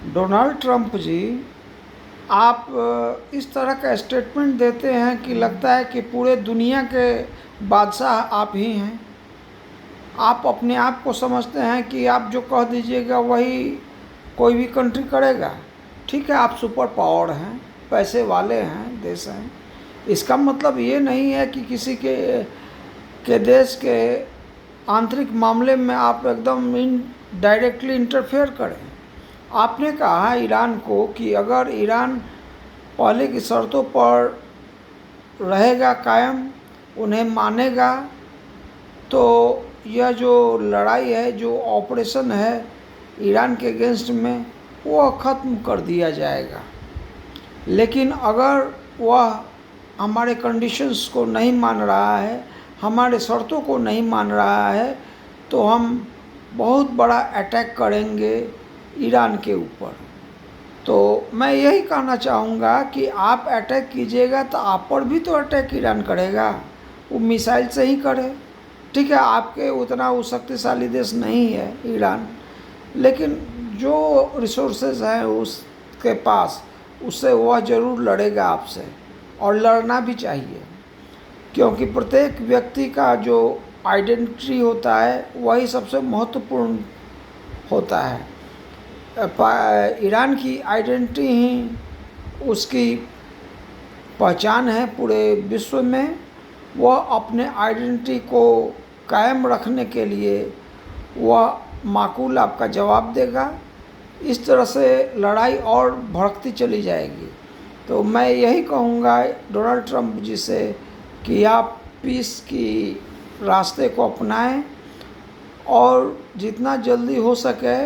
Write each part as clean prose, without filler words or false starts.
Donald Trump जी, आप इस तरह का स्टेटमेंट देते हैं कि लगता है कि पूरे दुनिया के बादशाह आप ही हैं। आप अपने आप को समझते हैं कि आप जो कह दीजिएगा वही कोई भी कंट्री करेगा। ठीक है, आप सुपर पावर हैं, पैसे वाले हैं, देश हैं। इसका मतलब ये नहीं है कि किसी के देश के आंतरिक मामले में आप एकदम डायरेक्टली इंटरफेयर करें। आपने कहा ईरान को कि अगर ईरान पहले की शर्तों पर रहेगा कायम, उन्हें मानेगा, तो यह जो लड़ाई है, जो ऑपरेशन है ईरान के अगेंस्ट में, वह ख़त्म कर दिया जाएगा। लेकिन अगर वह हमारे कंडीशंस को नहीं मान रहा है, हमारे शर्तों को नहीं मान रहा है, तो हम बहुत बड़ा अटैक करेंगे ईरान के ऊपर। तो मैं यही कहना चाहूँगा कि आप अटैक कीजिएगा तो आप पर भी तो अटैक ईरान करेगा, वो मिसाइल से ही करे। ठीक है, आपके उतना वो शक्तिशाली देश नहीं है ईरान, लेकिन जो रिसोर्सेज हैं उसके पास, उससे वह ज़रूर लड़ेगा आपसे, और लड़ना भी चाहिए। क्योंकि प्रत्येक व्यक्ति का जो आइडेंटिटी होता है वही सबसे महत्वपूर्ण होता है। ईरान की आइडेंटिटी ही उसकी पहचान है पूरे विश्व में। वह अपने आइडेंटिटी को कायम रखने के लिए वह माकूल आपका जवाब देगा। इस तरह से लड़ाई और भड़कती चली जाएगी। तो मैं यही कहूँगा डोनाल्ड ट्रंप जी से कि आप पीस की रास्ते को अपनाएं, और जितना जल्दी हो सके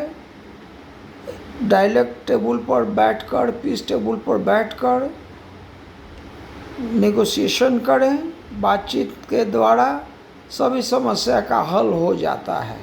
डायलॉग टेबल पर बैठकर, पीस टेबल पर बैठकर नेगोशिएशन करें। बातचीत के द्वारा सभी समस्या का हल हो जाता है।